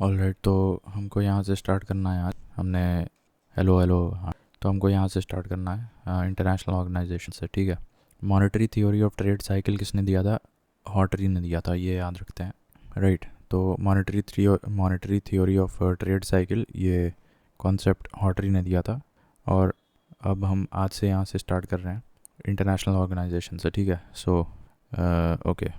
Alright, तो हमको यहाँ से स्टार्ट करना है। आज हमने हेलो हेलो हाँ, तो हमको यहाँ से स्टार्ट करना है इंटरनेशनल ऑर्गेनाइजेशन से। ठीक है। Monetary theory of trade cycle किसने दिया था? हॉटरी ने दिया था, ये याद रखते हैं। राइट। तो monetary theory of trade cycle, ये कॉन्सेप्ट हॉटरी ने दिया था। और अब हम आज से यहाँ से स्टार्ट कर रहे हैं इंटरनेशनल ऑर्गेनाइजेशन से। ठीक है। सो ओके,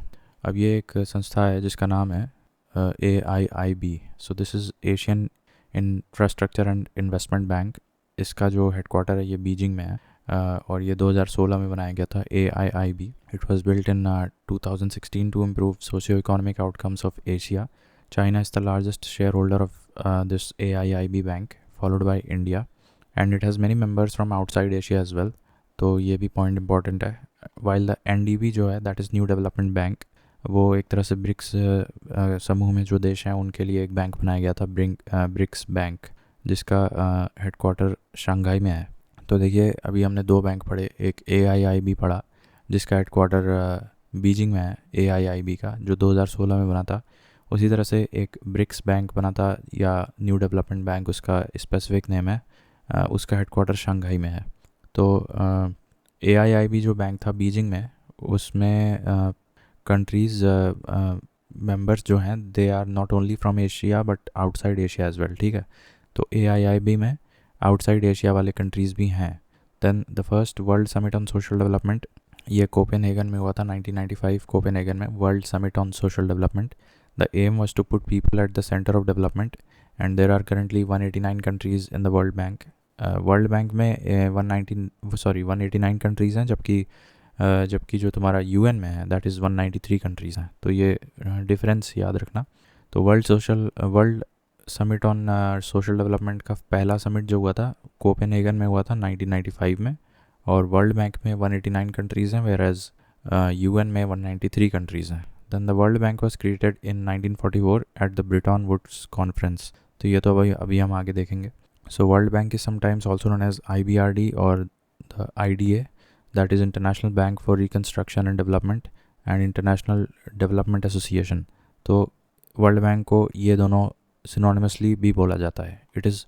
अब ये एक संस्था है जिसका नाम है AIIB। So this is Asian infrastructure and investment bank. इसका जो हेडक्वार्टर है ये बीजिंग में है। और ये 2016 में बनाया गया था AIIB। It was built in 2016 to improve socio economic outcomes of Asia. China is the largest share holder of this AIIB bank, followed by India, and it has many members from outside Asia as well. तो ये भी point important है। While the NDB जो है, that is new development bank, वो एक तरह से ब्रिक्स समूह में जो देश हैं उनके लिए एक बैंक बनाया गया था, ब्रिक्स बैंक, जिसका हेडक्वार्टर शंघाई में है। तो देखिए, अभी हमने दो बैंक पढ़े, एक AIIB पढ़ा जिसका हेडक्वार्टर बीजिंग में है, AIIB का, जो 2016 में बना था। उसी तरह से एक ब्रिक्स बैंक बना था, या न्यू डेवलपमेंट बैंक उसका स्पेसिफिक नेम है, उसका हेडक्वार्टर शंघाई में है। तो AIIB जो बैंक था बीजिंग में, उसमें कंट्रीज़ मेंबर्स जो हैं they are not only from Asia but outside Asia as well. ठीक है। तो AIIB में आउटसाइड एशिया वाले कंट्रीज़ भी हैं। Then the first world summit on social development, ये कोपेनहेगन में हुआ था 1995। कोपेनहेगन में world summit on social development. The aim was to put people at the centre of development, and there are currently 189 countries in the world bank. World bank में 189 countries हैं, जबकि जो तुम्हारा UN में है दैट इज़ 193 कंट्रीज़ हैं। तो ये डिफरेंस याद रखना। तो world summit on social development का पहला समिट जो हुआ था कोपेनहेगन में हुआ था 1995 में, और वर्ल्ड बैंक में 189 कंट्रीज़ हैं, वेयर एज UN में 193 कंट्रीज़ हैं। Then the world bank was created in 1944 at the Bretton Woods conference. तो ये तो अभी हम आगे देखेंगे। So world bank is sometimes also known as IBRD और the IDA, that is International Bank for Reconstruction and Development and International Development Association। तो world bank को ये दोनों सिनोनिमसली भी बोला जाता है। It is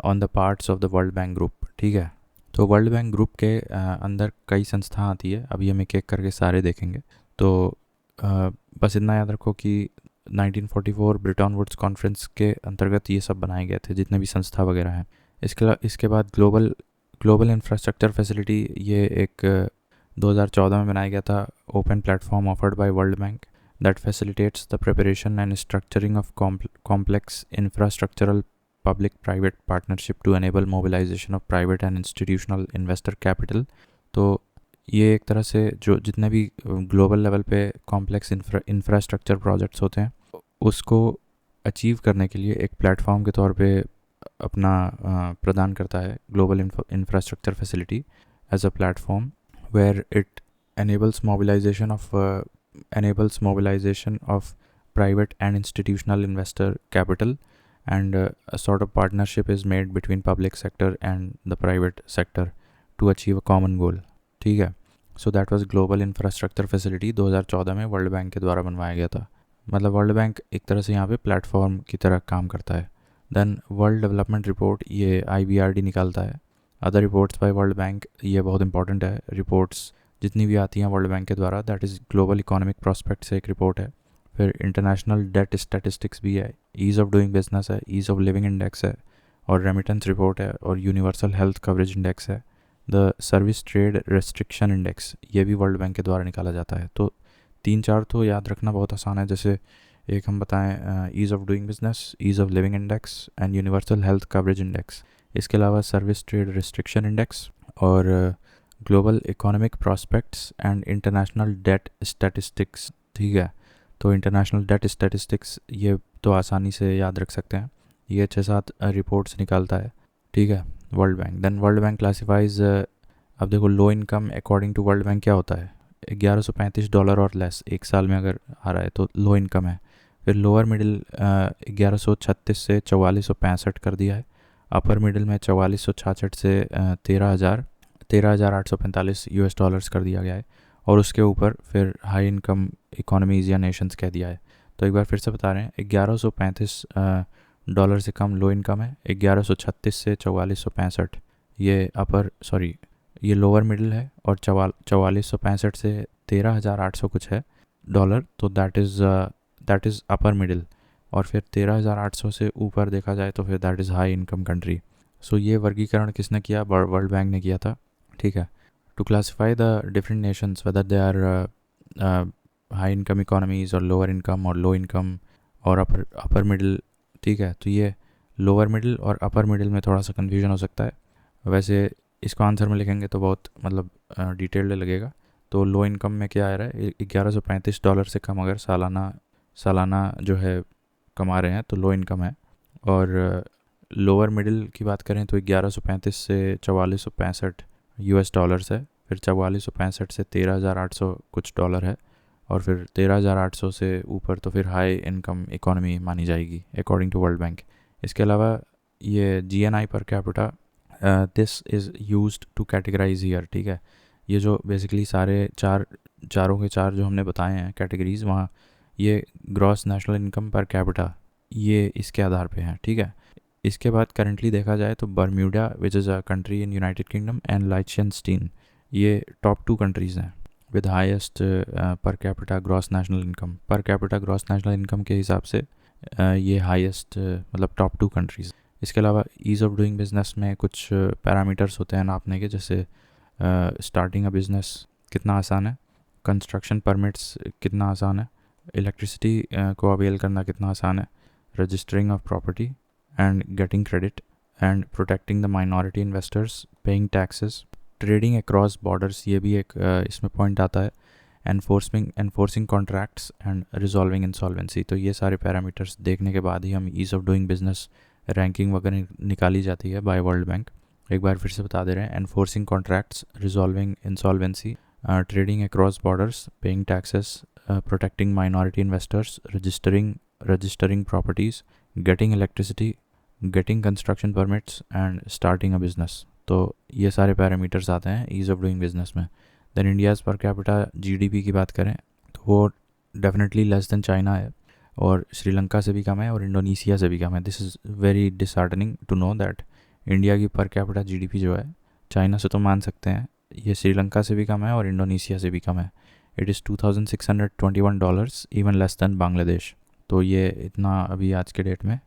on the parts of the world bank group. ठीक है। तो वर्ल्ड बैंक ग्रुप के अंदर कई संस्थाएं आती है, अभी हम एक एक करके सारे देखेंगे। तो बस इतना याद रखो कि 1944 ब्रिटन वुड्स कॉन्फ्रेंस के अंतर्गत ये सब बनाए गए थे, जितने भी संस्था वगैरह हैं। इसके बाद ग्लोबल इंफ्रास्ट्रक्चर फैसिलिटी, ये एक 2014 में बनाया गया था open platform offered by world bank that facilitates the preparation and structuring of complex infrastructural public private partnership to enable mobilization of private and institutional investor capital. तो ये एक तरह से जो जितने भी ग्लोबल लेवल पे कॉम्प्लेक्स इंफ्रास्ट्रक्चर प्रोजेक्ट्स होते हैं उसको अचीव करने के लिए एक प्लेटफॉर्म के तौर पे अपना प्रदान करता है global infrastructure facility as a platform where it enables mobilization of private and institutional investor capital, and a sort of partnership is made between public sector and the private sector to achieve a common goal। ठीक है। So that was global infrastructure facility, 2014 में world bank के द्वारा बनवाया गया था। मतलब world bank एक तरह से यहाँ पे प्लेटफॉर्म की तरह काम करता है। देन वर्ल्ड डेवलपमेंट रिपोर्ट, ये IBRD निकालता है। Other reports by world bank, ये बहुत इंपॉर्टेंट है। रिपोर्ट्स जितनी भी आती हैं वर्ल्ड बैंक के द्वारा, that is global economic prospect से एक रिपोर्ट है। फिर इंटरनेशनल डेट स्टैटिस्टिक्स भी है, ईज़ ऑफ डूइंग बिजनेस है, ईज़ ऑफ लिविंग इंडेक्स है, और रेमिटेंस रिपोर्ट है, और यूनिवर्सल हेल्थ कवरेज इंडेक्स है। The service trade restriction index, ये भी वर्ल्ड बैंक के द्वारा निकाला जाता है। तो 3-4 तो याद रखना बहुत आसान है। जैसे एक हम बताएं, ease of doing business, ease of living index and universal health coverage index. इसके अलावा सर्विस ट्रेड रिस्ट्रिक्शन इंडेक्स और global economic prospects and international debt statistics. ठीक है। तो इंटरनेशनल डेट स्टैटिस्टिक्स ये तो आसानी से याद रख सकते हैं, ये 6-7 रिपोर्ट्स निकालता है। ठीक है, world bank. Then world bank classifies, अब देखो low income according to world bank क्या होता है, $1135 और लेस एक साल में अगर आ रहा है तो लो इनकम है। फिर लोअर मिडिल 1136 से 4465 कर दिया है। अपर मिडिल में 4466 से 13,845 US डॉलर्स कर दिया गया है। और उसके ऊपर फिर हाई इनकम इकोनॉमीज़ या नेशंस कह दिया है। तो एक बार फिर से बता रहे हैं, 1135 डॉलर से कम लो इनकम है, 1136 से 4465 ये लोअर मिडिल है, और 4465 से 13,800 कुछ है डॉलर, तो दैट इज़ अपर मिडिल। और फिर 13,800 से ऊपर देखा जाए तो फिर that is high income country. So ये वर्गीकरण किसने किया? वर्ल्ड बैंक ने किया था, ठीक है। To classify the different nations whether they are high income economies और लोअर इनकम और लो इनकम और अपर मिडिल, ठीक है। तो ये लोअर मिडिल और अपर मिडिल में थोड़ा सा कन्फ्यूजन हो सकता है, वैसे इसको आंसर में लिखेंगे तो बहुत मतलब डिटेल्ड लगेगा। तो लो इनकम में क्या आ रहा है, 1135 डॉलर से कम अगर सालाना जो है कमा रहे हैं तो लो इनकम है। और लोअर मिडिल की बात करें तो 1135 से 4465 US डॉलर्स है, फिर 4465 से 13,800 कुछ डॉलर है, और फिर 13,800 से ऊपर तो फिर हाई इनकम इकोनॉमी मानी जाएगी अकॉर्डिंग टू वर्ल्ड बैंक। इसके अलावा ये GNI per capita this is used to categorize year, ठीक है। ये जो बेसिकली सारे चारों के चार जो हमने बताए हैं कैटेगरीज, वहाँ ये gross national income per capita ये इसके आधार पे हैं, ठीक है। इसके बाद करंटली देखा जाए तो Bermuda which is a country in United Kingdom and Liechtenstein, ये टॉप 2 कंट्रीज़ हैं with highest per capita gross national income. Per capita gross national income के हिसाब से ये हाईएस्ट मतलब टॉप 2 कंट्रीज़। इसके अलावा ईज़ ऑफ डूइंग बिजनेस में कुछ पैरामीटर्स होते हैं नापने के, जैसे स्टार्टिंग अ बिज़नेस कितना आसान है, कंस्ट्रक्शन परमिट्स कितना आसान है, इलेक्ट्रिसिटी को अवेल करना कितना आसान है, registering of property and getting credit and protecting the minority investors, paying taxes, trading across borders, ये भी एक इसमें पॉइंट आता है, enforcing contracts and resolving insolvency. तो ये सारे पैरामीटर्स देखने के बाद ही हम ease of doing business ranking वगैरह निकाली जाती है बाय वर्ल्ड बैंक। एक बार फिर से बता दे रहे हैं, enforcing contracts, resolving insolvency, trading across borders, paying taxes, protecting minority investors, registering properties, getting electricity, getting construction permits and starting a business. तो ये सारे पैरामीटर्स आते हैं ईज़ ऑफ डूइंग बिजनेस में। Then India's per capita GDP की बात करें तो वो डेफिनेटली लेस देन चाइना है, और श्रीलंका से भी कम है, और इंडोनेशिया से भी कम है। This is very disheartening to know that India की पर कैपिटा GDP जो है चाइना से तो मान सकते हैं, ये श्रीलंका से भी कम है और इंडोनेशिया से भी कम है। It is $2,621, even less than Bangladesh. तो ये इतना अभी आज के डेट में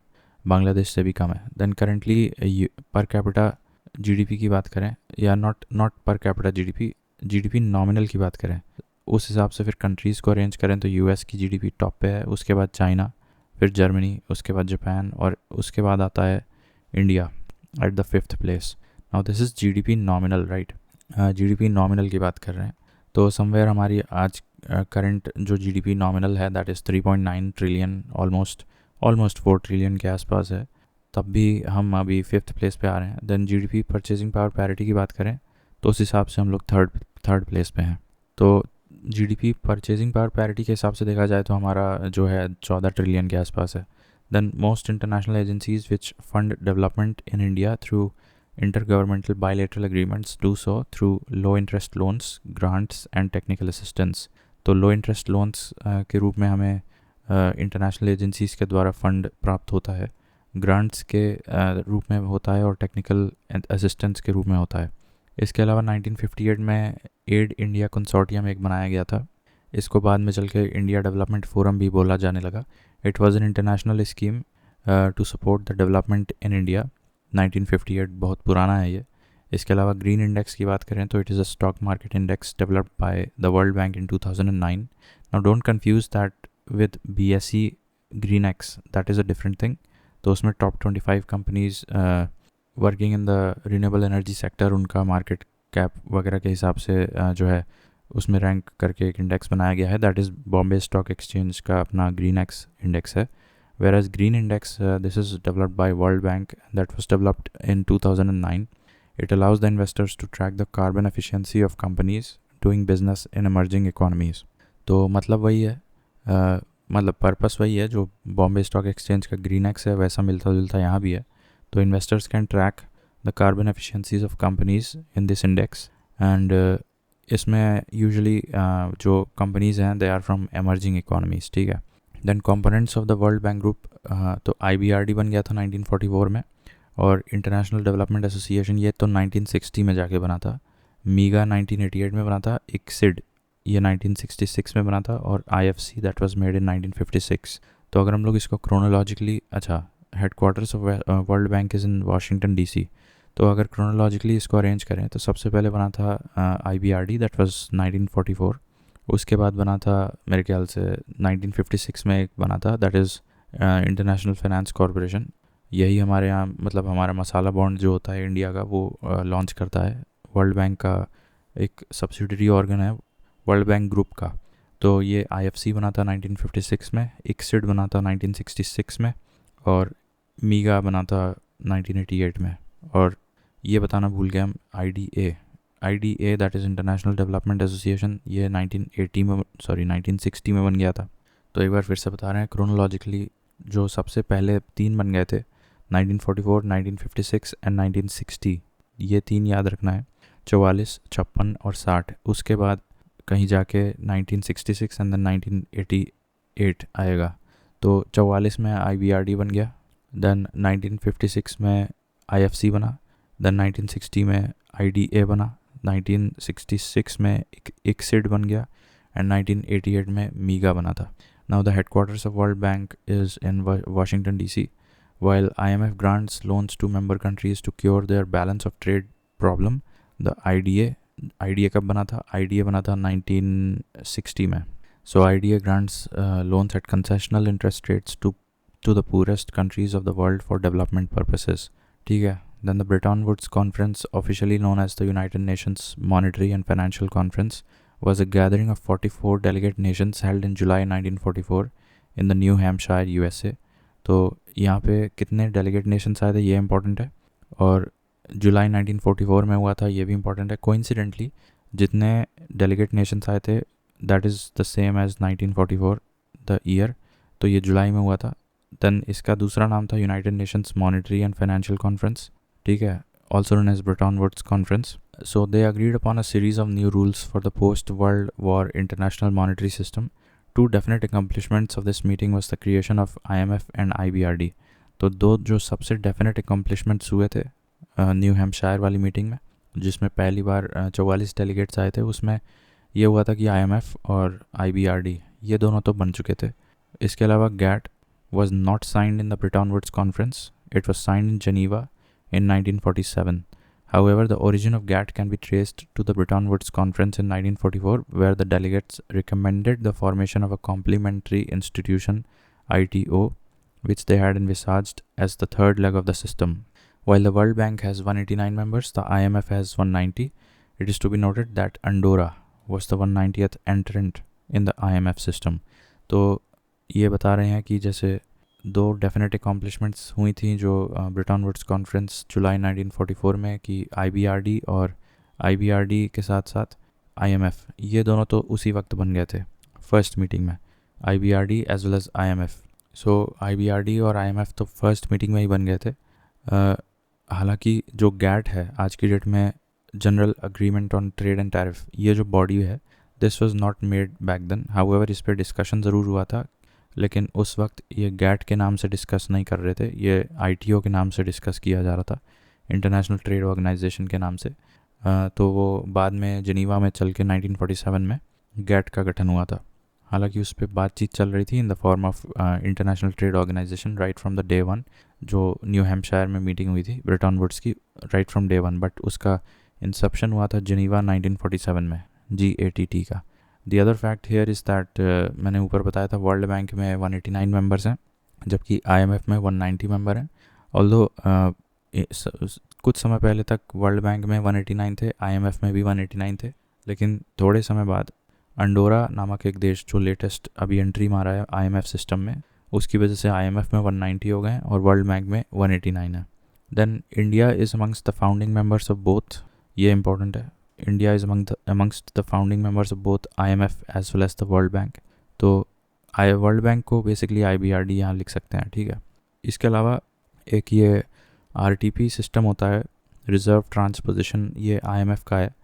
बांग्लादेश से भी कम है। Then currently per capita GDP की बात करें, या नॉट पर कैपिटा GDP नॉमिनल की बात करें, उस हिसाब से फिर कंट्रीज़ को अरेंज करें तो US की GDP टॉप पे है, उसके बाद चाइना, फिर जर्मनी, उसके बाद जापान, और उसके बाद आता है India at the 5th place. Now this is GDP nominal, right. GDP nominal की बात कर रहे हैं तो समवेयर हमारी आज करंट जो GDP नॉमिनल है that is 3.9 trillion, almost 4 trillion के आसपास है, तब भी हम अभी 5th प्लेस पे आ रहे हैं। Then GDP purchasing power parity की बात करें तो उस हिसाब से हम लोग थर्ड प्लेस पे हैं। तो GDP परचेजिंग पावर पैरिटी के हिसाब से देखा जाए तो हमारा जो है 14 ट्रिलियन के आसपास है। Then most international agencies which fund development in India through intergovernmental bilateral agreements do so through low interest loans, grants and technical assistance। तो लो इंटरेस्ट लोन्स के रूप में हमें इंटरनेशनल एजेंसीज़ के द्वारा फंड प्राप्त होता है, ग्रांट्स के रूप में होता है, और टेक्निकल असिस्टेंस के रूप में होता है। इसके अलावा 1958 में एड इंडिया कंसोर्टियम एक बनाया गया था, इसको बाद में चल के इंडिया डेवलपमेंट फोरम भी बोला जाने लगा। It was an international scheme to support the development in India. 1958 बहुत पुराना है ये। इसके अलावा ग्रीन इंडेक्स की बात करें तो it is a stock market index developed by the world bank in 2009। Now don't confuse that with BSE green x, that is a different thing. तो उसमें top 25 companies working in the renewable energy sector, उनका market cap वगैरह के हिसाब से जो है उसमें रैंक करके एक इंडेक्स बनाया गया है, that is Bombay stock exchange का अपना ग्रीन एक्स इंडेक्स है। Whereas Green Index, this is developed by World Bank, that was developed in 2009. It allows the investors to track the carbon efficiency of companies doing business in emerging economies. तो मतलब वही है, मतलब purpose वही है जो Bombay stock exchange का green X है, वैसा मिलता जुलता यहाँ भी है। तो investors can track the carbon efficiencies of companies in this index, and इसमें यूजुअली जो कंपनीज़ हैं they are from emerging economies, ठीक है। Then components of the world bank group, तो IBRD बन गया था 1944 में, और इंटरनेशनल डेवलपमेंट एसोसिएशन ये तो 1960 में जाके बना था, मीगा 1988 में बना था, इक्सिड ये 1966 में बना था, और IFC that was made in 1956। तो अगर हम लोग इसको क्रोनोलॉजिकली, अच्छा headquarters of world bank is in Washington DC, तो अगर क्रोनोलॉजिकली इसको अरेंज करें तो सबसे पहले बना था IBRD दैट वाज 1944, उसके बाद बना था मेरे ख्याल से 1956 में एक बना था that is international finance corporation. यही हमारे यहाँ मतलब हमारा मसाला बॉन्ड जो होता है इंडिया का वो लॉन्च करता है, वर्ल्ड बैंक का एक सब्सिडरी ऑर्गन है वर्ल्ड बैंक ग्रुप का। तो ये IFC बना था 1956 में, इक्सिड बना था 1966 में, और मीगा बना था 1988 में। और ये बताना भूल गया हम, IDA that is international development association, ये 1960 में बन गया था। तो एक बार फिर से बता रहे हैं क्रोनोलॉजिकली, जो सबसे पहले 3 बन गए थे 1944, 1956 एंड 1960, ये 3 याद रखना है, 44, 56 और 60। उसके बाद कहीं जाके 1966 एंड देन 1988 आएगा। तो 44 में IBRD बन गया, देन 1956 में IFC बना, देन 1960 में IDA बना, 1966 में इक्सिड बन गया, एंड 1988 में मीगा बना था। Now the headquarters of world bank is in Washington DC, while IMF grants loans to member countries to cure their balance of trade problem, the IDA कब बना था? IDA बना था 1960 में। So IDA grants loans at concessional interest rates to the poorest countries of the world for development purposes. ठीक है। Then the Bretton Woods Conference, officially known as the United Nations Monetary and Financial Conference, was a gathering of 44 delegate nations held in July 1944 in the New Hampshire, USA. तो यहाँ पे कितने delegate nations आए थे ये important है, और जुलाई 1944 में हुआ था ये भी इंपॉर्टेंट है। कोइंसिडेंटली जितने डेलीगेट नेशंस आए थे that is the same as 1944 the year, तो ये जुलाई में हुआ था। देन इसका दूसरा नाम था United Nations monetary and financial conference, ठीक है, also known as Bretton Woods conference. So they agreed upon a series of new rules for the post-World War international monetary system. Two definite accomplishments of this meeting was the creation of IMF and IBRD. तो दो जो सबसे definite accomplishments हुए थे new Hampshire वाली meeting में, जिसमें पहली बार 44 डेलीगेट्स आए थे, उसमें ये हुआ था कि IMF और IBRD ये दोनों तो बन चुके थे। इसके अलावा GATT was not signed in the Bretton Woods Conference. It was signed in Geneva in 1947. However, the origin of GATT can be traced to the Bretton Woods Conference in 1944, where the delegates recommended the formation of a complementary institution, ITO, which they had envisaged as the third leg of the system. While the World Bank has 189 members, the IMF has 190. It is to be noted that Andorra was the 190th entrant in the IMF system. तो ये बता रहे हैं कि जैसे दो definite accomplishments हुई थी जो ब्रेटन वुड्स कॉन्फ्रेंस जुलाई 1944 में, कि IBRD और IBRD के साथ साथ IMF ये दोनों तो उसी वक्त बन गए थे फर्स्ट मीटिंग में, IBRD as well as IMF। So IBRD और IMF तो फर्स्ट मीटिंग में ही बन गए थे। हालांकि जो GATT है आज की डेट में, general agreement on trade and tariff, ये जो बॉडी है this was not made back then. However इस पर डिस्कशन ज़रूर हुआ था, लेकिन उस वक्त ये GATT के नाम से डिस्कस नहीं कर रहे थे, ये ITO के नाम से डिस्कस किया जा रहा था, इंटरनेशनल ट्रेड ऑर्गेनाइजेशन के नाम से। तो वो बाद में जिनीवा में चल के 1947 में GATT का गठन हुआ था। हालांकि उस पर बातचीत चल रही थी in the form of international trade organization right from the day one, जो न्यू हैम्पशायर में मीटिंग हुई थी ब्रेटन वुड्स की right from day one, but उसका इंसेप्शन हुआ था जिनीवा 1947 में GATT का। The other fact here is that, मैंने ऊपर बताया था वर्ल्ड बैंक में 189 मेंबर्स हैं, जबकि IMF में 190 मेंबर हैं। ऑल्दो कुछ समय पहले तक वर्ल्ड बैंक में 189 थे, IMF में भी 189 थे, लेकिन थोड़े समय बाद अंडोरा नामक एक देश जो लेटेस्ट अभी एंट्री मारा है IMF सिस्टम में, उसकी वजह से IMF में 190 हो गए और वर्ल्ड बैंक में 189 है। Then India is amongst the founding members of both, ये इंपॉर्टेंट है, India is amongst the founding members of both IMF as well as the World Bank. तो वर्ल्ड बैंक को बेसिकली IBRD यहाँ लिख सकते हैं, ठीक है। इसके अलावा एक ये RTP सिस्टम होता है, रिजर्व ट्रांसपोजिशन, ये IMF का है।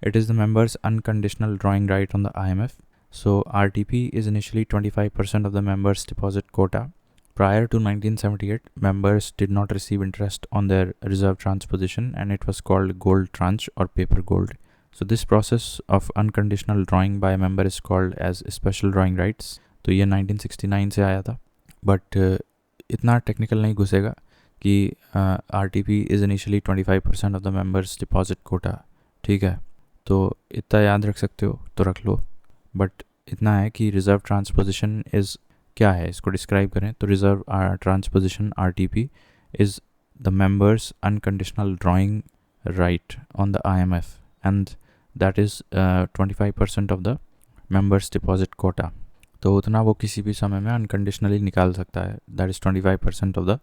It is the members unconditional drawing right on the IMF So RTP is initially 25% of the members' deposit quota. Prior to 1978, members did not receive interest on their reserve tranche position, and it was called gold tranche or paper gold. So this process of unconditional drawing by a member is called as special drawing rights. तो ये 1969 से आया था, but इतना technical नहीं घुसेगा कि RTP is initially 25% of the members deposit quota, ठीक है। तो इतना याद रख सकते हो तो रख लो, बट इतना है कि रिज़र्व ट्रांसपोजिशन इज़ क्या है, इसको डिस्क्राइब करें तो reserve transposition RTP is the members unconditional drawing right on the IMF, and that is 25% of the members deposit quota. तो उतना वो किसी भी समय में अनकंडीशनली निकाल सकता है, that is 25% of the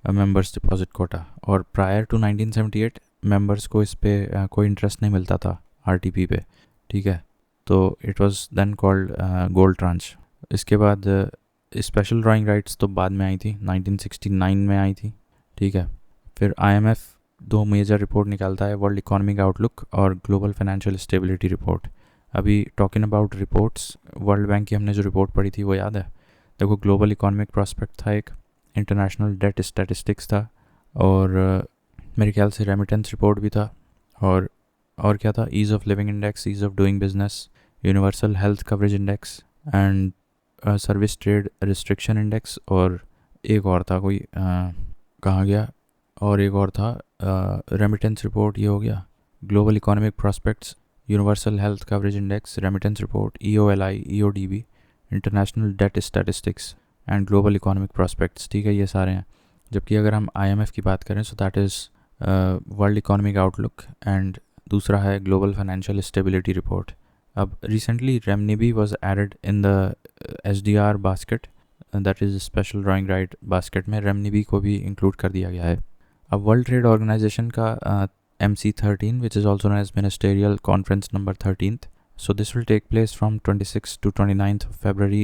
members deposit quota. और प्रायर टू 1978 मेंबर्स को इस पे कोई इंटरेस्ट नहीं मिलता था RTP पे, ठीक है। तो it was then called gold tranche. इसके बाद स्पेशल ड्राइंग राइट्स तो बाद में आई थी, 1969 में आई थी, ठीक है। फिर IMF दो मेजर रिपोर्ट निकालता है, वर्ल्ड इकोनॉमिक आउटलुक और ग्लोबल फाइनेंशियल स्टेबिलिटी रिपोर्ट। अभी talking about reports, world bank की हमने जो रिपोर्ट पढ़ी थी वो याद है? देखो, ग्लोबल इकोनॉमिक प्रॉस्पेक्ट था, एक इंटरनेशनल डेट स्टैटिस्टिक्स था, और मेरे ख्याल से रेमिटेंस रिपोर्ट भी था, और क्या था, ease of living index, ease of doing business, universal health coverage index and service trade restriction index, और एक और था कोई कहाँ गया, और एक और था रेमिटेंस रिपोर्ट। ये हो गया global economic prospects, universal health coverage index, remittance report, EOLI, EODB, international debt statistics and global economic prospects, ठीक है, ये सारे हैं। जबकि अगर हम IMF की बात करें so that is world economic outlook, and दूसरा है ग्लोबल फाइनेंशियल स्टेबिलिटी रिपोर्ट। अब recently renminbi was added in the SDR basket, that is special drawing right basket में रेमनिबी को भी इंक्लूड कर दिया गया है। अब वर्ल्ड ट्रेड ऑर्गेनाइजेशन का MC13, which is also known as Ministerial Conference number 13th. So this will take place from 26th to 29th of February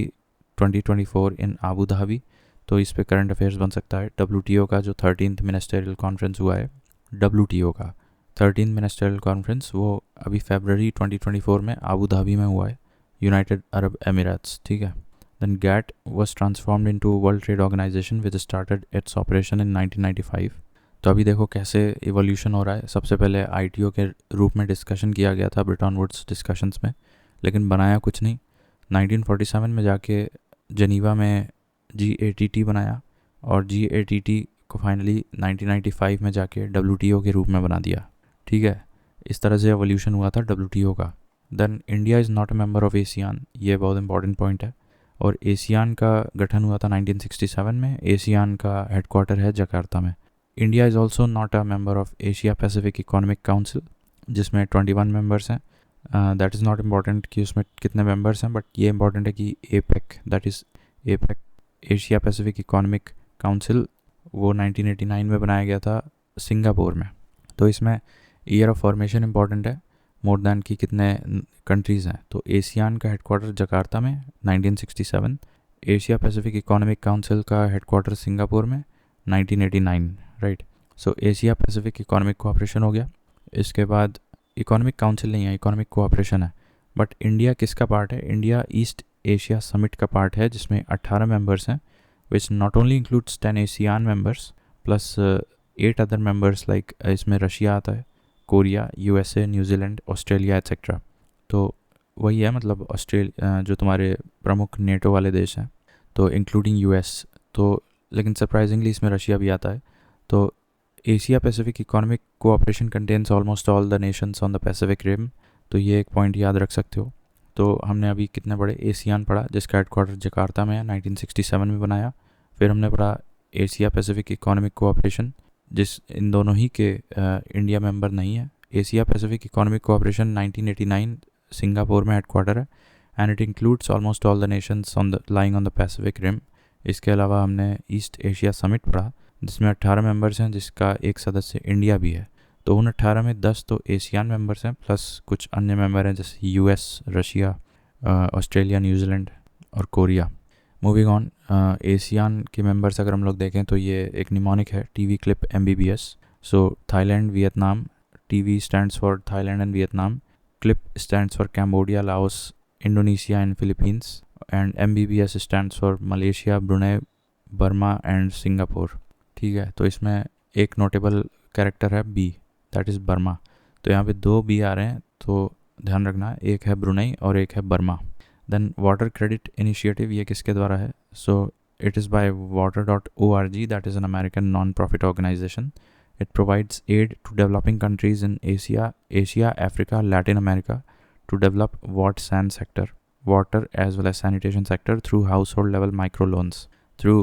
2024 in Abu Dhabi. तो इस पे करंट अफेयर्स बन सकता है। WTO का जो 13th मिनिस्टरियल कॉन्फ्रेंस हुआ है, WTO का 13th मिनिस्टरियल कॉन्फ्रेंस, वो अभी February 2024 में आबू धाबी में हुआ है, यूनाइटेड अरब एमिरेट्स, ठीक है। Then GATT was transformed into World Trade Organization which started its operation in 1995. तो अभी देखो कैसे इवोल्यूशन हो रहा है। सबसे पहले ITO के रूप में डिस्कशन किया गया था ब्रिटन वुड्स डिस्कशंस में, लेकिन बनाया कुछ नहीं। 1947 में जाके जनीवा में GATT बनाया, और GATT को फाइनली 1995 में जाके WTO के रूप में बना दिया, ठीक है। इस तरह से एवोल्यूशन हुआ था WTO का। Then India is not a member of ASEAN, ये बहुत इंपॉर्टेंट पॉइंट है। और ASEAN का गठन हुआ था 1967 में। ASEAN का हेडक्वार्टर है जकार्ता में। India is also not a member of Asia Pacific economic council, जिसमें 21 मेंबर्स हैं। दैट इज़ नॉट इम्पॉर्टेंट कि उसमें कितने मेंबर्स हैं, बट ये इंपॉर्टेंट है कि APEC, that is APEC, Asia Pacific economic council, वो 1989 में बनाया गया था सिंगापुर में। तो इसमें ईयर ऑफ फॉर्मेशन इंपॉर्टेंट है मोर दैन कि कितने कंट्रीज़ हैं। तो ASEAN का हेडक्वार्टर जकार्ता में 1967, एशिया पैसिफिक इकोनॉमिक काउंसिल का हेडक्वार्टर सिंगापुर में 1989, राइट। सो एशिया पैसिफिक इकोनॉमिक कोऑपरेशन हो गया। इसके बाद इकोनॉमिक काउंसिल नहीं है, इकोनॉमिक कोऑपरेशन है। बट इंडिया किसका पार्ट है? इंडिया ईस्ट एशिया समिट का पार्ट है, जिसमें 18 मेंबर्स हैं, which not only includes 10 ASEAN members plus 8 other members, like इसमें रशिया आता है, Korea, USA, New Zealand, Australia etcetera. तो वही है, मतलब ऑस्ट्रेलिया जो तुम्हारे प्रमुख नेटो वाले देश हैं, तो इंक्लूडिंग US। तो लेकिन सरप्राइजिंगली इसमें रशिया भी आता है। तो Asia Pacific economic cooperation contains almost all the nations on the Pacific rim, तो ये एक पॉइंट याद रख सकते हो। तो हमने अभी कितने बड़े ASEAN पढ़ा, जिसका हेडक्वार्टर जकार्ता में है, 1967 में बनाया। फिर हमने पढ़ा एशिया पैसिफिक इकोनॉमिक कोऑपरेशन, जिस इन दोनों ही के इंडिया मेंबर नहीं है। Asia Pacific economic cooperation 1989 Singapore में हेडक्वार्टर है, and it includes almost all the nations on the lying on the Pacific rim. इसके अलावा हमने ईस्ट एशिया समिट पढ़ा, जिसमें 18 मेंबर्स हैं, जिसका एक सदस्य इंडिया भी है। तो उन 18 में 10 तो ASEAN मेंबर्स हैं, प्लस कुछ अन्य मेंबर हैं जैसे US, रशिया, ऑस्ट्रेलिया, न्यूजीलैंड और कोरिया। मूविंग ऑन, ASEAN के मेंबर्स अगर हम लोग देखें तो ये एक निमोनिक है, TV clip MBBS। So Thailand, Vietnam, TV stands for Thailand and Vietnam, clip stands for Cambodia, Laos Indonesia and Philippines, and MBBS stands for Malaysia, Brunei, Burma and Singapore. ठीक है, तो इसमें एक नोटेबल कैरेक्टर है B, that is Burma. तो यहाँ पे 2 B आ रहे हैं, तो ध्यान रखना, एक है ब्रुनई और एक है Burma. Then water credit initiative, ये किसके द्वारा है? So it is by water.org, that is an American non profit organisation. It provides aid to developing countries in Asia, Africa, Latin America to develop water as well as sanitation sector through household level microloans, through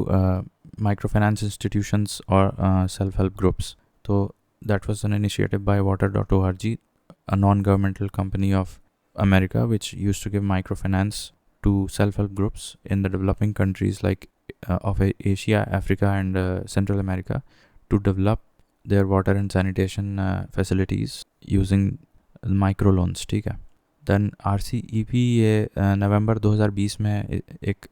microfinance institutions or self-help groups. So that was an initiative by water.org, a non-governmental company of America which used to give microfinance to self-help groups in the developing countries like of Asia, Africa and Central America to develop their water and sanitation facilities using microloans। ठीक है, then RCEP ये नवंबर 2020 में एक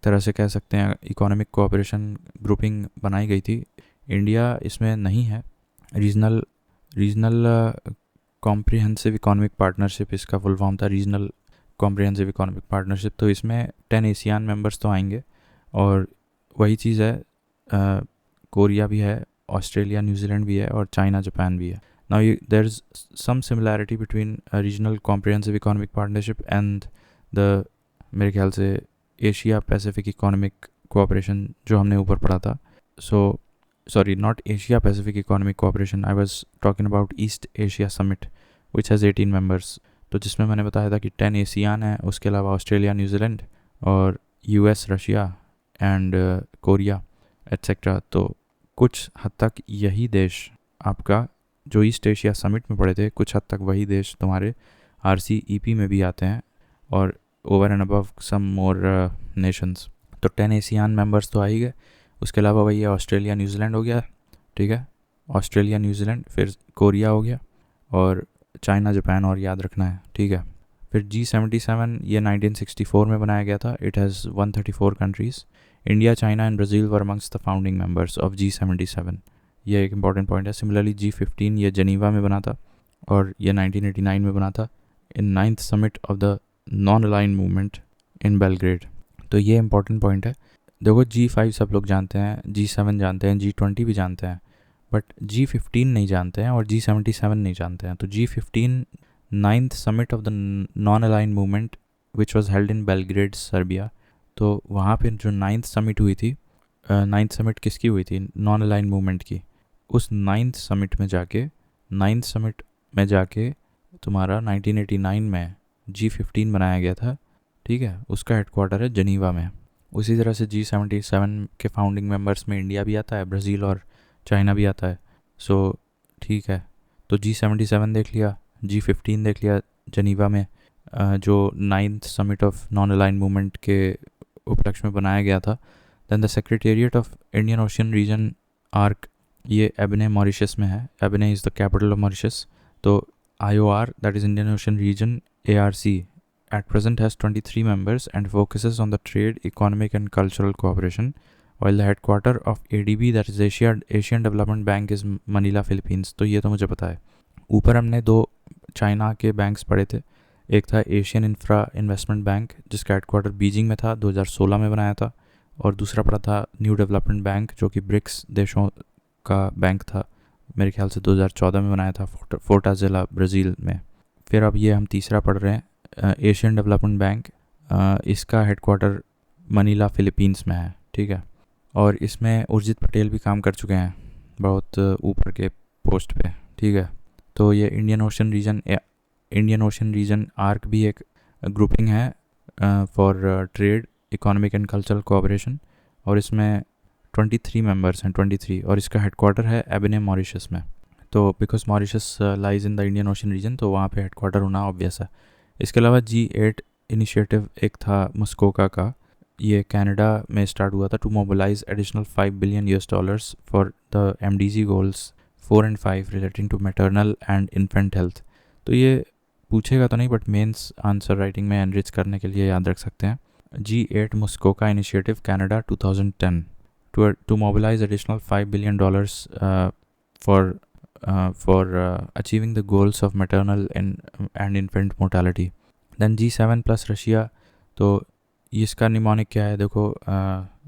तरह से कह सकते हैं इकोनॉमिक कोऑपरेशन ग्रुपिंग बनाई गई थी। इंडिया इसमें नहीं है। रीजनल कॉम्प्रिहेंसिव इकोनॉमिक पार्टनरशिप इसका फुल फॉर्म था, रीजनल कॉम्प्रिहेंसिव इकोनॉमिक पार्टनरशिप। तो इसमें 10 एशियान मेंबर्स तो आएंगे और वही चीज़ है, कोरिया भी है, ऑस्ट्रेलिया, न्यूजीलैंड भी है और चाइना, जापान भी है। Now there's some similarity between a regional comprehensive economic partnership and the मेरे ख्याल से एशिया पैसिफिक इकोनॉमिक कोऑपरेशन जो हमने ऊपर पढ़ा था। Sorry, not Asia Pacific economic cooperation, I was talking about east Asia summit which has 18 members. तो जिसमें मैंने बताया था कि 10 एशियान है, उसके अलावा ऑस्ट्रेलिया, न्यूजीलैंड और US, Russia and Korea etcetera. तो कुछ हद तक यही देश आपका जो ईस्ट एशिया समिट में पड़े थे, कुछ हद तक वही देश तुम्हारे RCEP में भी आते हैं और over and above some more nations. तो 10 एशियान मेंबर्स तो आ ही गए, उसके अलावा वही है ऑस्ट्रेलिया, न्यूजीलैंड हो गया। ठीक है, ऑस्ट्रेलिया, न्यूजीलैंड, फिर कोरिया हो गया और चाइना, जापान और याद रखना है। ठीक है, फिर G77 ये 1964 में बनाया गया था। It has 134 countries. India, China and Brazil were amongst the founding members of G77। ये एक इंपॉर्टेंट पॉइंट है। सिमिलरली G15 ये जेनीवा में बना था और ये 1989 में बना था इन 9th summit of the non aligned movement in Belgrade. तो ये इंपॉर्टेंट पॉइंट है। देखो, G5 सब लोग जानते हैं, G7 जानते हैं, G20 भी जानते हैं, बट G15 नहीं जानते हैं और G77 नहीं जानते हैं। तो G15 9th summit of the non aligned movement which was held in Belgrade, Serbia. तो वहाँ पे जो 9th समिट हुई थी, 9th समिट किसकी हुई थी? नॉन अलाइन मूवमेंट की। उस 9th समिट में जाके तुम्हारा 1989 में G15 बनाया गया था। ठीक है, उसका हेडक्वार्टर है जनीवा में। उसी तरह से G77 के फाउंडिंग मेंबर्स में इंडिया भी आता है, ब्राज़ील और चाइना भी आता है। सो ठीक है, तो G77 देख लिया, G15 देख लिया जनीवा में, जो 9th summit of non aligned movement के उपलक्ष्य में बनाया गया था। Then the secretariat of Indian Ocean region ARC, ये एबने, मॉरिशस में है। Ebene is the capital of Mauritius. तो IOR, that is Indian Ocean region, ARC, at present has 23 members and focuses on the trade, economic and cultural cooperation, while the headquarter of ADB, that is Asian Development Bank, is Manila, Philippines। तो ये तो मुझे पता है। ऊपर हमने 2 China के banks पढ़े थे। एक था एशियन इंफ्रा इन्वेस्टमेंट बैंक जिसका हेडक्वार्टर बीजिंग में था, 2016 में बनाया था, और दूसरा पड़ा था न्यू डेवलपमेंट बैंक जो कि ब्रिक्स देशों का बैंक था, मेरे ख्याल से 2014 में बनाया था, फोर्टाज़ेला, ब्राज़ील में। फिर अब ये हम तीसरा पढ़ रहे हैं, एशियन डेवलपमेंट बैंक। इसका हेडक्वार्टर मनीला, फिलीपींस में है। ठीक है, और इसमें उर्जित पटेल भी काम कर चुके हैं बहुत ऊपर के पोस्ट पे। ठीक है, तो ये इंडियन ओशन रीजन आर्क भी एक ग्रुपिंग है for trade, economic and cultural cooperation, और इसमें 23 मेंबर्स हैं, 23, और इसका हेडक्वार्टर है एबने, मॉरिशस में। तो because Mauritius lies in the Indian Ocean region, तो वहाँ पे हेडक्वार्टर होना ऑब्वियस है। इसके अलावा G8 इनिशिएटिव एक था मुस्कोका का, ये कनाडा में स्टार्ट हुआ था, to mobilise additional $5 billion for the MDG goals 4 and 5 relating to maternal and infant health. तो ये पूछेगा तो नहीं, बट मेंस आंसर राइटिंग में एनरिच करने के लिए याद रख सकते हैं। G8 Muskoka initiative, Canada, 2010, to mobilize additional $5 billion for achieving the goals of maternal and infant mortality. Then G7 plus Russia, तो इसका निमोनिक क्या है देखो,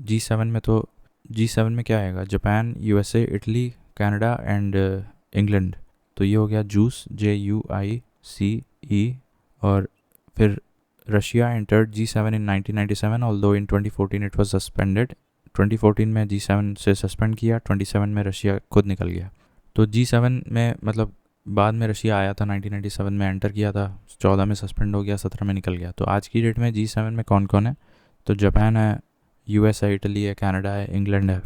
G7 में क्या आएगा, Japan, USA, Italy, Canada and England. तो ये हो गया जूस, JUICE। और फिर Russia entered G7 in 1997, although in 2014 it was suspended. 2014 में G7 से सस्पेंड किया, 27 में रशिया खुद निकल गया। तो G7 में मतलब बाद में रशिया आया था, 1997 में एंटर किया था, 14 में सस्पेंड हो गया, 17 में निकल गया। तो आज की डेट में G7 में कौन कौन है, तो जापान है, US है, इटली है, कनाडा है, इंग्लैंड है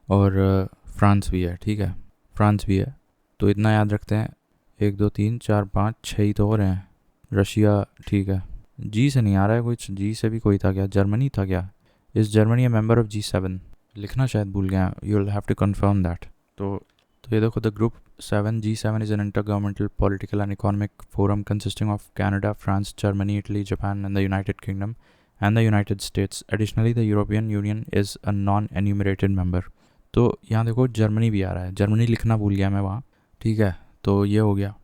और फ्रांस भी है। ठीक है, फ्रांस भी है। तो इतना याद रखते हैं, 1 2 3 4 5 6 ही तो और हैं। रशिया ठीक है, जी से नहीं आ रहा है कुछ, जी से भी कोई था क्या, जर्मनी था क्या, इस जर्मनी है मेंबर ऑफ G7, लिखना शायद भूल गया, you will have to confirm that. तो ये देखो, the group 7 G7 is an intergovernmental political and economic forum consisting of Canada, France, Germany, Italy, Japan and the United Kingdom and the United States. Additionally, the European Union is a non-enumerated member. तो यहाँ देखो Germany भी आ रहा है, Germany लिखना भूल गया मैं वहाँ। ठीक है, तो ये हो गया।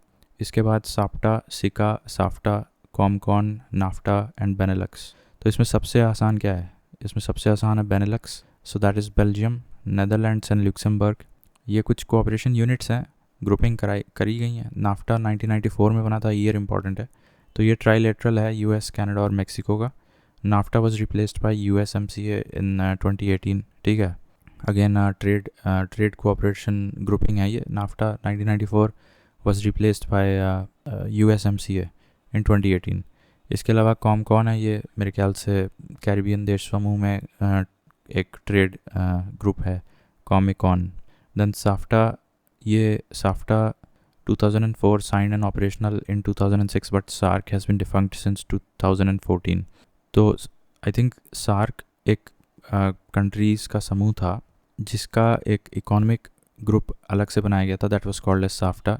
इसके बाद साप्टा, सिका, साफ्टा, कॉमकॉन, नाफ्टा एंड बेनेलक्स। तो इसमें सबसे आसान क्या है, इसमें सबसे आसान है Benelux. So that is Belgium, Netherlands and Luxembourg. ये कुछ कोऑपरेशन यूनिट्स हैं, ग्रुपिंग करी गई हैं। नाफ्टा 1994 में बना था, ईयर इंपॉर्टेंट है। तो ये ट्राईलेटरल है, US, कनाडा और मेक्सिको का। NAFTA was replaced by USMCA इन 2018। ठीक है, अगेन ट्रेड कोऑपरेशन ग्रुपिंग है ये। NAFTA 1994 was replaced by USMCA इन 2018। इसके अलावा कॉमकॉन है, ये मेरे ख्याल से कैरिबियन देश समूह में एक ट्रेड ग्रुप है, कॉमिकॉन। देन साफ्टा, ये SAFTA 2004 signed and operational in 2006 but SARC has been defunct since 2014। तो आई थिंक सार्क एक कंट्रीज़ का समूह था जिसका एक इकोनॉमिक ग्रुप अलग से बनाया गया था, that was called as SAFTA,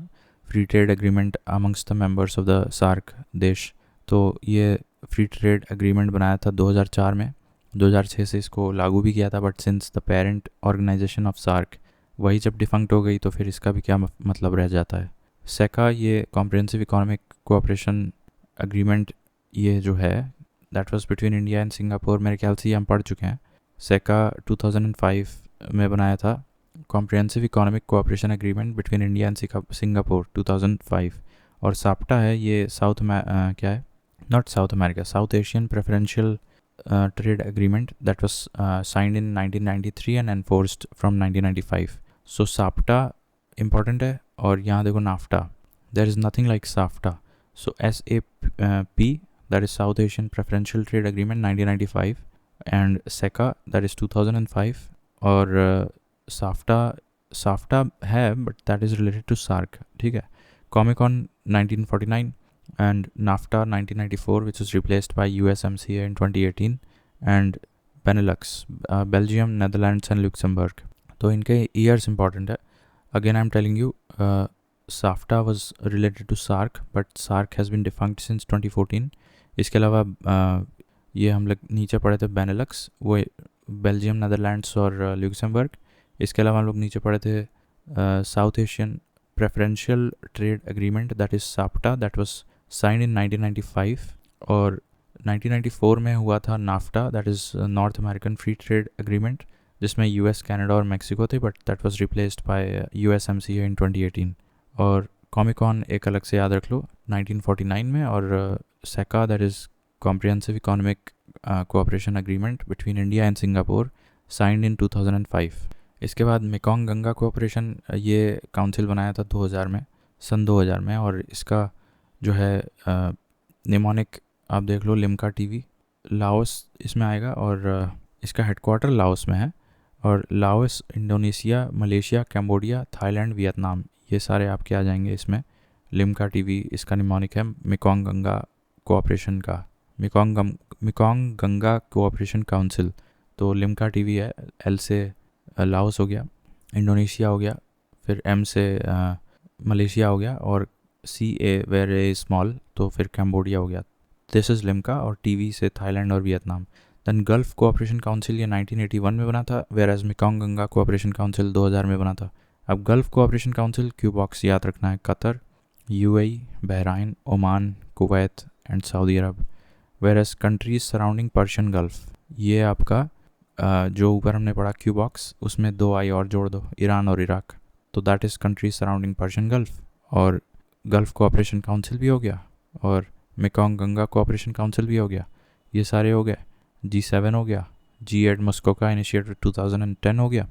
free trade agreement amongst the members of the SAARC देश। तो ये फ्री ट्रेड एग्रीमेंट बनाया था 2004 में, 2006 से इसको लागू भी किया था, but since the parent organisation of SAARC वही जब डिफंक्ट हो गई तो फिर इसका भी क्या मतलब रह जाता है। सेका, ये कॉम्प्रिहेंसिव इकोनॉमिक कोऑपरेशन एग्रीमेंट, ये जो है that was between India and Singapore, मेरे ख्याल से ये हम पढ़ चुके हैं। सेका 2005 में बनाया था, comprehensive economic cooperation agreement between India and Singapore 2005। और साप्टा है, ये क्या है, not South America, South Asian preferential trade agreement that was signed in 1993 and enforced from 1995। So SAPTA important है। और यहाँ देखो NAFTA, there is nothing like SAFTA. So SAP, that is South Asian Preferential Trade Agreement 1995, and SECA, that is 2005। और SAFTA है but that is related to SAARC. ठीक है, Comecon 1949 and NAFTA 1994 which was replaced by USMCA in 2018, and Benelux, Belgium, Netherlands and Luxembourg. तो इनके years important है। Again I am telling you, SAFTA was related to SAARC but SAARC has been defunct since 2014। इसके अलावा ये हम लोग नीचे पढ़े थे बेनेलक्स, वो बेल्जियम, नेदरलैंड्स और लुक्सेमबर्ग। इसके अलावा हम लोग नीचे पढ़े थे south Asian preferential trade agreement that is SAPTA, that was signed इन 1995। और 1994 में हुआ था NAFTA, that is north American free trade agreement, जिसमें US, कनाडा और मेक्सिको थे, but that was replaced by USMCA इन 2018। और कॉमिकॉन एक अलग से याद रख लो 1949 में। और सेका, that is comprehensive economic cooperation agreement between India and Singapore, signed in 2005। इसके बाद मेकोंग गंगा कोऑपरेशन, ये काउंसिल बनाया था 2000 में, सन 2000 में। और इसका जो है निमोनिक आप देख लो, लिम्का टीवी। लाओस इसमें आएगा और इसका हेडक्वार्टर लाओस में है। और Laos, Indonesia, Malaysia, Cambodia, Thailand, Vietnam, ये सारे आपके आ जाएंगे इसमें। लिम्का टीवी इसका निमोनिक है मेकोंग गंगा कोऑपरेशन का, मेकोंग गंगा कोऑपरेशन काउंसिल। तो लिम्का टीवी है, L से लाओस हो गया, इंडोनेशिया हो गया, फिर M से मलेशिया हो गया, और CA वेरी स्मॉल, तो फिर कैम्बोडिया हो गया। This is Limca. और टीवी से थाईलैंड और Vietnam. Then Gulf Cooperation Council, ये 1981 में बना था, whereas Mekong Ganga cooperation council 2000 में बना था। अब Gulf Cooperation Council, Q box याद रखना है, Qatar, UAE, Bahrain, Oman, Kuwait and Saudi Arabia, whereas countries surrounding Persian Gulf, ये आपका जो ऊपर हमने पढ़ा क्यू बॉक्स, उसमें 2 आई और जोड़ दो, ईरान और इराक, तो that is countries surrounding Persian gulf. और गल्फ कोऑपरेशन काउंसिल भी हो गया, और मेकोंग गंगा कोऑपरेशन काउंसिल भी हो गया, ये सारे हो गए। G7 हो गया, G8 मस्को का इनिशिएटिव 2010 हो गया।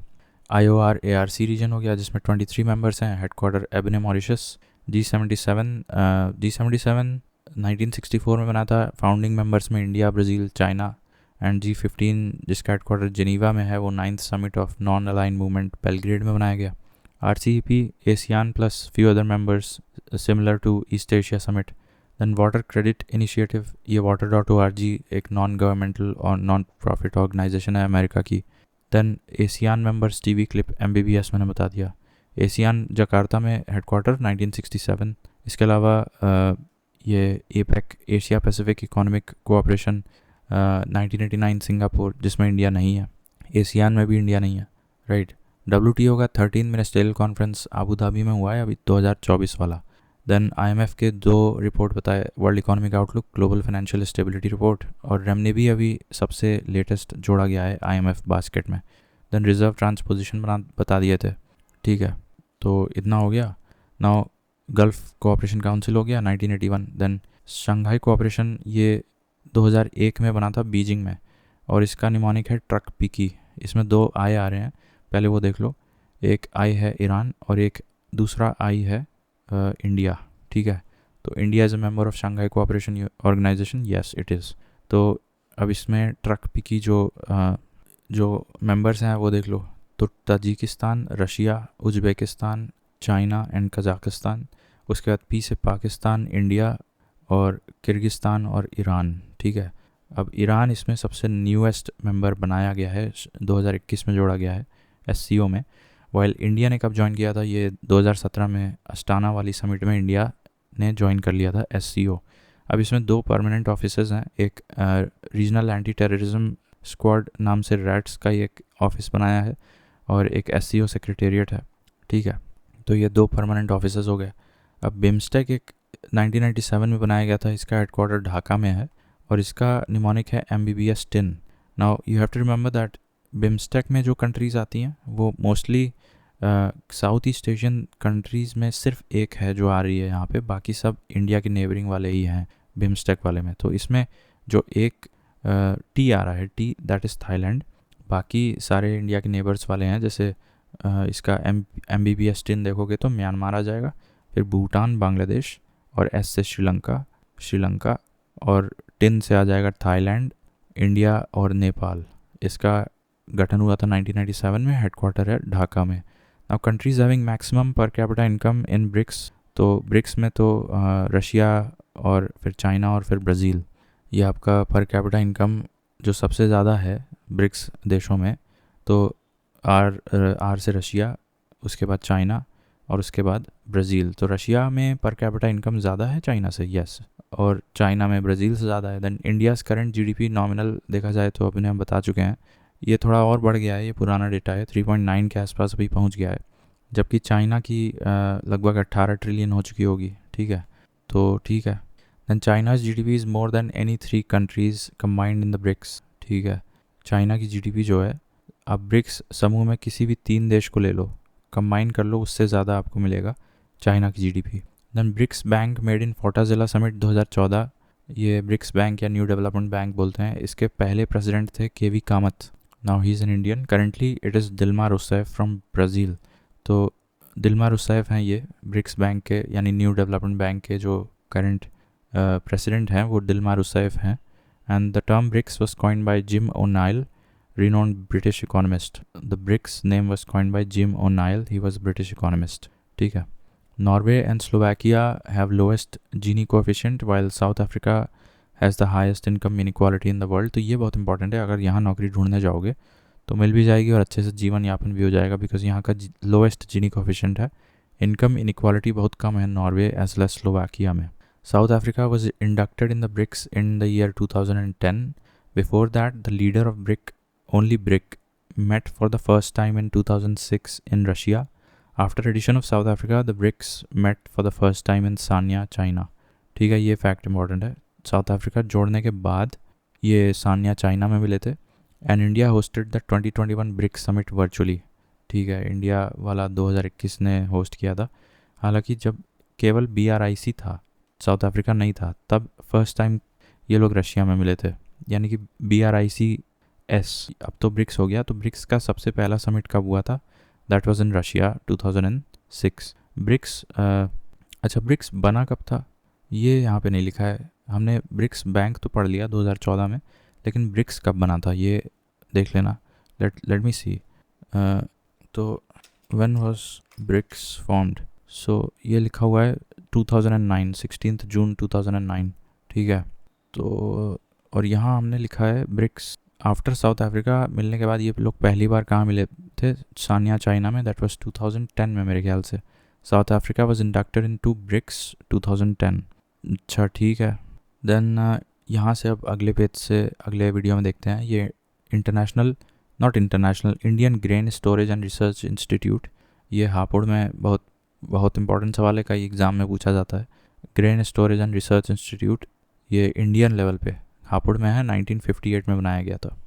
IOR ARC रीजन हो गया जिसमें 23 मेंबर्स हैं, हेडक्वार्टर एबने मॉरिशस। G77 1964 में बना था, फाउंडिंग मेंबर्स में India, Brazil, China. And G15 जिसका हेडक्वार्टर जिनीवा में है, वो 9th summit of non aligned movement Belgrade में बनाया गया। RCEP ASEAN plus few other members similar to East Asia summit. Then water credit initiative, ये water.org एक नॉन गवर्नमेंटल और नॉन प्रॉफिट ऑर्गेनाइजेशन है अमेरिका की। Then ASEAN members TV clip MBBS मैंने बता दिया। एशियान जकार्ता में हेडक्वार्टर 1967। इसके अलावा ये APEC Asia Pacific economic cooperation 1989 Singapore, जिसमें इंडिया नहीं है। एशियान में भी इंडिया नहीं है, राइट। WTO का 13 मिनिस्ट्रियल कॉन्फ्रेंस अबू धाबी में हुआ है अभी 2024 वाला। देन IMF के 2 रिपोर्ट बताए, world economic outlook, global financial stability report, और रेमने भी अभी सबसे लेटेस्ट जोड़ा गया है IMF बास्केट में। देन रिजर्व ट्रांसपोजिशन बता दिए थे, ठीक है। तो इतना हो गया। नाउ गल्फ कोऑपरेशन काउंसिल हो गया 1981। देन शंघाई कोऑपरेशन, ये 2001 में बना था बीजिंग में, और इसका निमोनिक है ट्रक पिकी। इसमें 2 आई आ रहे हैं, पहले वो देख लो। एक आई है ईरान और एक दूसरा आई है इंडिया, ठीक है। तो India is a member of Shanghai Cooperation Organisation, yes it is. तो अब इसमें ट्रक पिकी जो मेंबर्स हैं वो देख लो। तो Tajikistan, Russia, Uzbekistan, China and Kazakhstan. उसके बाद पी से पाकिस्तान, इंडिया और किर्गिस्तान और ईरान, ठीक है। अब ईरान इसमें सबसे न्यूएस्ट मेंबर बनाया गया है, 2021 में जोड़ा गया है SCO में। वाइल इंडिया ने कब ज्वाइन किया था, ये 2017 में अस्टाना वाली समिट में इंडिया ने ज्वाइन कर लिया था SCO। अब इसमें 2 परमानेंट ऑफिसर्स हैं, एक रीजनल एंटी टेररिज्म स्क्वाड नाम से रैट्स का एक ऑफिस बनाया है, और एक SCO सेक्रेटेरिएट है, ठीक है। तो ये 2 परमानेंट ऑफिसर्स हो गए। अब बिम्स्टेक एक 1997 में बनाया गया था, इसका हेडक्वार्टर ढाका में है, और इसका निमोनिक है MBBS 10। Now you have to remember that BIMSTEC में जो कंट्रीज़ आती हैं वो mostly South East Asian countries में सिर्फ एक है जो आ रही है यहाँ पे, बाकी सब इंडिया के नेबरिंग वाले ही हैं बिम्स्टेक वाले में। तो इसमें जो एक टी आ रहा है, टी दैट इज़ थाईलैंड, बाकी सारे इंडिया के नेबर्स वाले हैं। जैसे इसका MBBS 10 देखोगे तो म्यांमार आ जाएगा, फिर भूटान, बांग्लादेश, और S से श्रीलंका, और 10 से आ जाएगा थाईलैंड, इंडिया और नेपाल। इसका गठन हुआ था 1997 में, हेडक्वार्टर है ढाका में। Now countries having maximum per capita income in BRICS, तो ब्रिक्स में तो रशिया और फिर चाइना और फिर ब्राज़ील। ये आपका पर कैपिटा इनकम जो सबसे ज़्यादा है ब्रिक्स देशों में, तो आर से रशिया, उसके बाद चाइना, और उसके बाद ब्राज़ील। तो रशिया में पर कैपिटा इनकम ज़्यादा है चाइना से, यस, और चाइना में ब्राज़ील से ज़्यादा है। Then India's current GDP nominal देखा जाए तो अभी हम बता चुके हैं, ये थोड़ा और बढ़ गया है, ये पुराना डेटा है, 3.9 के आसपास अभी पहुंच गया है, जबकि चाइना की लगभग 18 ट्रिलियन हो चुकी होगी, ठीक है। तो ठीक है। Then China's GDP is more than any 3 countries combined in the BRICS, ठीक है। चाइना की GDP जो है, आप ब्रिक्स समूह में किसी भी 3 देश को ले लो, कंबाइन कर लो, उससे ज़्यादा आपको मिलेगा चाइना की GDP। Then BRICS bank made in Fortaleza summit 2014, ये ब्रिक्स बैंक या न्यू डेवलपमेंट बैंक बोलते हैं। इसके पहले प्रेसिडेंट थे KV Kamath, now he is an Indian, currently it is Dilma Rousseff from Brazil. तो दिल्मा रूसेफ हैं ये ब्रिक्स बैंक के यानी न्यू डेवलपमेंट बैंक के जो करंट प्रेसिडेंट हैं, वो दिल्मा रूसेफ हैं। And the term BRICS was coined by Jim O'Neill, renowned British economist. The BRICS name was coined by Jim O'Neill. He was a British economist. ठीक है। Norway and Slovakia have lowest Gini coefficient while South Africa has the highest income inequality in the world. तो ये बहुत important है, अगर यहाँ नौकरी ढूंढने जाओगे तो मिल भी जाएगी और अच्छे से जीवन यापन भी हो जाएगा, बिकॉज यहाँ का लोएस्ट Gini coefficient है। इनकम इनक्वालिटी बहुत कम है Norway as well as Slovakia में। South Africa was inducted in the BRICS in the year 2010. Before that, the leader of only BRIC met for the first time in 2006 in Russia. After addition of South Africa, the BRICS met for the first time in Sanya, China. ठीक है, ये fact important है। South Africa जोड़ने के बाद ये Sanya China में मिले थे। And India hosted the 2021 BRICS summit virtually. ठीक है, इंडिया वाला 2021 ने होस्ट किया था। हालांकि जब केवल BRIC था, साउथ अफ्रीका नहीं था, तब फर्स्ट टाइम ये लोग रशिया में मिले थे। यानी कि BRICS अब तो ब्रिक्स हो गया। तो ब्रिक्स का सबसे पहला समिट कब हुआ था? That was in Russia 2006। BRICS अच्छा, ब्रिक्स बना कब था ये यहाँ पे नहीं लिखा है। हमने ब्रिक्स बैंक तो पढ़ लिया 2014 में, लेकिन ब्रिक्स कब बना था ये देख लेना। लेट मी सी। तो व्हेन वाज ब्रिक्स फॉर्म्ड? सो ये लिखा हुआ है 2009, 16 जून 2009। ठीक है, तो और यहाँ हमने लिखा है ब्रिक्स आफ्टर साउथ अफ्रीका मिलने के बाद ये लोग पहली बार कहाँ मिले थे? सानिया चाइना में। दैट वाज 2010 में मेरे ख्याल से। South Africa was inducted into BRICS 2010। अच्छा ठीक है। देन यहाँ से अब अगले पेज से अगले वीडियो में देखते हैं। ये Indian grain storage and research institute, ये हापुड़ में बहुत इंपॉर्टेंट सवाल है, कई एग्ज़ाम में पूछा जाता है। Grain storage and research institute ये इंडियन लेवल पे हापुड़ में है, 1958 में बनाया गया था।